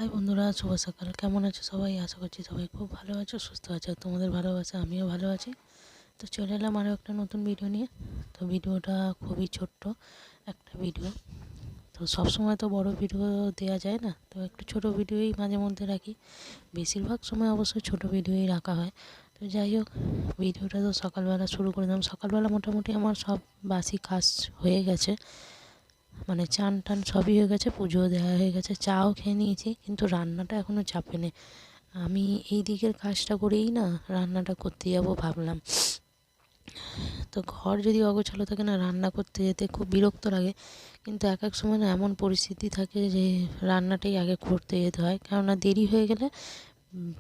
High বন্ধুরা, শুভ সকাল। কেমন আছো সবাই? আশা করছি সবাই খুব ভালো আছো, সুস্থ আছো। তোমাদের ভালোবাসা আমিও ভালো আছি। তো চলে এলাম আরও একটা নতুন ভিডিও নিয়ে। তো ভিডিওটা খুবই ছোট্ট একটা ভিডিও। তো সবসময় তো বড় ভিডিও দেওয়া যায় না, তো একটু ছোট ভিডিওই মাঝে মধ্যে রাখি। বেশিরভাগ সময় অবশ্য ছোট ভিডিওই রাখা হয়। তো যাই হোক, ভিডিওটা তো সকালবেলা শুরু করে দিলাম। সকালবেলা মোটামুটি আমার সব বাসি কাজ হয়ে গেছে, মানে চান টান সবই হয়ে গেছে, পুজো দেওয়া হয়ে গেছে, চাও খেয়ে নিয়েছি, কিন্তু রান্নাটা এখনও চাপেনি। আমি এই দিকের কাজটা করেই না রান্নাটা করতে যাব ভাবলাম। তো ঘর যদি অগোছালো থাকে না, রান্না করতে যেতে খুব বিরক্ত লাগে। কিন্তু এক এক সময় না এমন পরিস্থিতি থাকে যে রান্নাটাই আগে করতে যেতে হয়, কেননা দেরি হয়ে গেলে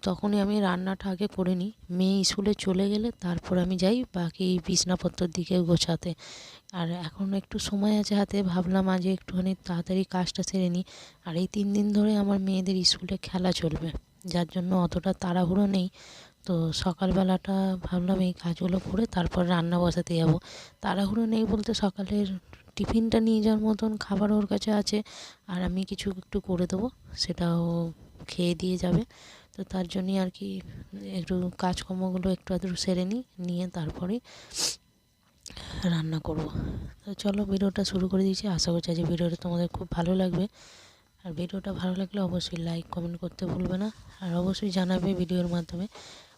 তখনই আমি রান্নাটা আগে করে নিই। মেয়ে স্কুলে চলে গেলে তারপর আমি যাই বাকি বিছনাপত্রর দিকে গোছাতে। আর এখন একটু সময় আছে হাতে, ভাবলাম আজ একটুখানি তাড়াতাড়ি কাজটা সেরে নিই। আর এই 3 দিন ধরে আমার মেয়েদের স্কুলে খেলা চলবে, যার জন্য অতটা তাড়াহুড়ো নেই। তো সকালবেলাটা ভাবলাম এই কাজগুলো করে তারপর রান্না বসাতে যাব। তাড়াহুড়ো নেই বলতে, সকালের টিফিনটা নিয়ে যাওয়ার মতন খাবার ওর কাছে আছে, আর আমি কিছু একটু করে দেবো, সেটাও খেয়ে দিয়ে যাবে। তো তার জন্যই আর কি একটু কাজকর্মগুলো একটু আধটু সেরে নিয়ে তারপরে রান্না করব। তো চলো ভিডিওটা শুরু করে দিয়েছি। আশা করছি আজ ভিডিওটা তোমাদের খুব ভালো লাগবে। আর ভিডিওটা ভালো লাগলে অবশ্যই লাইক কমেন্ট করতে ভুলবে না। আর অবশ্যই জানাবে ভিডিওর মাধ্যমে,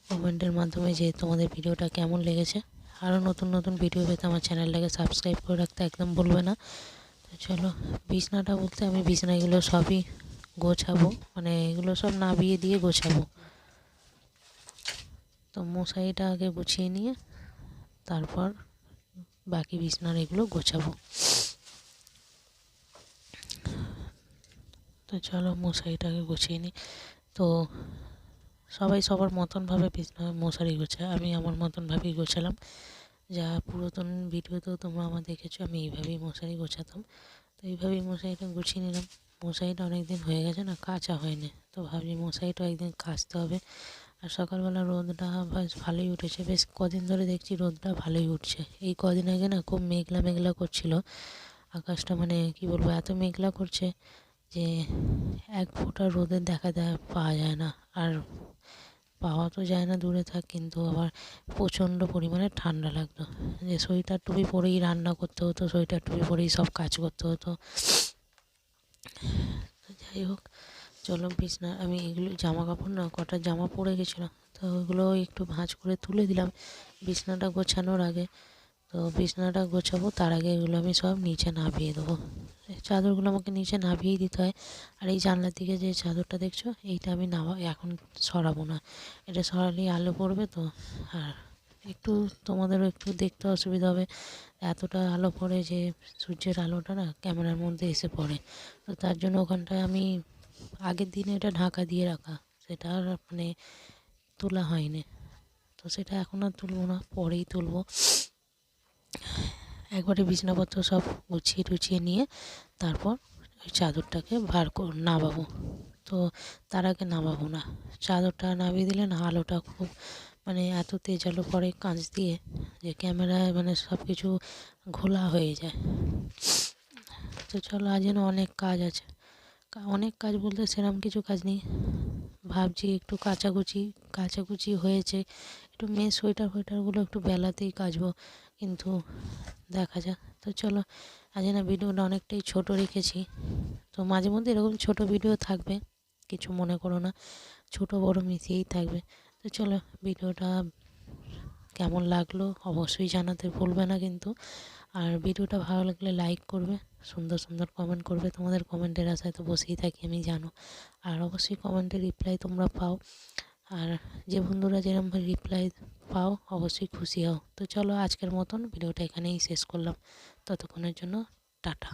কমেন্টের মাধ্যমে যে তোমাদের ভিডিওটা কেমন লেগেছে। আরও নতুন নতুন ভিডিও পেতে আমার চ্যানেলটাকে সাবস্ক্রাইব করে রাখতে একদম ভুলবে না। তো চলো, বিছনাটা বলতে আমি বিছনাগুলো সবই গোছাবো, মানে এগুলো সব নাবিয়ে দিয়ে গোছাবো। তো মশারিটা আগে গুছিয়ে নিয়ে তারপর বাকি বিছনার এগুলো গোছাবো। তো চলো মশারিটাকে গুছিয়ে নিই। তো সবাই সবার মতনভাবে বিছনা মশারি গোছায়, আমি আমার মতনভাবেই গোছালাম। যা পুরাতন ভিডিওতেও তোমরা আমার দেখেছো, আমি এইভাবেই মশারি গোছাতাম। তো এইভাবেই মশারিটা গুছিয়ে নিলাম। মশারিটা অনেক দিন হয়ে গেছে না কাচা হয়নি, তো ভাবছি মশারিটা একদিন কাচতে হবে। আর সকালবেলা রোদটা বেশ ভালোই উঠেছে, বেশ কদিন ধরে দেখছি রোদটা ভালোই উঠছে। এই কদিন আগে না খুব মেঘলা মেঘলা করছিল আকাশটা, মানে কি বলবো, এত মেঘলা করছে যে এক ফোঁটা রোদের দেখা পাওয়া যায় না। আর পাওয়া তো যায় না দূরে থাক, কিন্তু আবার প্রচণ্ড পরিমাণে ঠান্ডা লাগতো, যে সোয়েটার টুপি পরেই রান্না করতে হতো, সোয়েটার টুপি পরেই সব কাজ করতে হতো। যাই হোক, চলো বিছনা, আমি এগুলো জামা কাপড় না কটা জামা পরে গেছিলো, তো ওগুলো একটু ভাঁজ করে তুলে দিলাম বিছনাটা গোছানোর আগে। তো বিছনাটা গোছাবো তার আগে এগুলো আমি সব নিচে নামিয়ে দেবো। চাদরগুলো আমাকে নিচে নামিয়েই দিতে হয়। আর এই জানলার দিকে যে চাদরটা দেখছো, এইটা আমি এখন সরাবো না, এটা সরালেই আলো পড়বে। তো আর একটু তোমাদেরও একটু দেখতে অসুবিধা হবে, এতটা আলো পড়ে যে সূর্যের আলোটা না ক্যামেরার মধ্যে এসে পড়ে। তো তার জন্য ওখানটায় আমি আগের দিনে এটা ঢাকা দিয়ে রাখা, সেটা আর মানে তোলা হয়নি। তো সেটা এখন আর তুলবো না, পরেই তুলবো। একবারে বিছানাপত্র সব গুছিয়ে টুছিয়ে নিয়ে তারপর ওই চাদরটাকে নামাবো। তো তার আগে নামাবো না, চাদরটা নামিয়ে দিলে না আলোটা খুব, মানে এত তেজ আলো পড়ে কাঁচ দিয়ে যে ক্যামেরায় মানে সব কিছু ঘোলা হয়ে যায়। তো চলো, আজ যেন অনেক কাজ আছে। অনেক কাজ বলতে সেরকম কিছু কাজ নেই, ভাবছি একটু কাচাকুচি হয়েছে, একটু মেয়ের সোয়েটারগুলো একটু বেলাতেই কাচবো, কিন্তু দেখা যাক। তো চলো, আজ না ভিডিওটা অনেকটাই ছোট রেখেছি। তো মাঝে মধ্যে এরকম ছোট ভিডিও থাকবে, কিছু মনে করো না, ছোট বড় মিশিয়েই থাকবে। তো চলো, ভিডিওটা কেমন লাগলো অবশ্যই জানাতে ভুলবে না কিন্তু। আর ভিডিওটা ভালো লাগলে লাইক করবে, সুন্দর সুন্দর কমেন্ট করবে, তোমাদের কমেন্টের আশায় তো বসেই থাকি আমি, জানো। আর অবশ্যই কমেন্টের রিপ্লাই তোমরা পাও, আর যে বন্ধুরা যেরকমভাবে রিপ্লাই পাও অবশ্যই খুশি হও। তো চলো, আজকের মতন ভিডিওটা এখানেই শেষ করলাম। ততক্ষণের জন্য টাটা।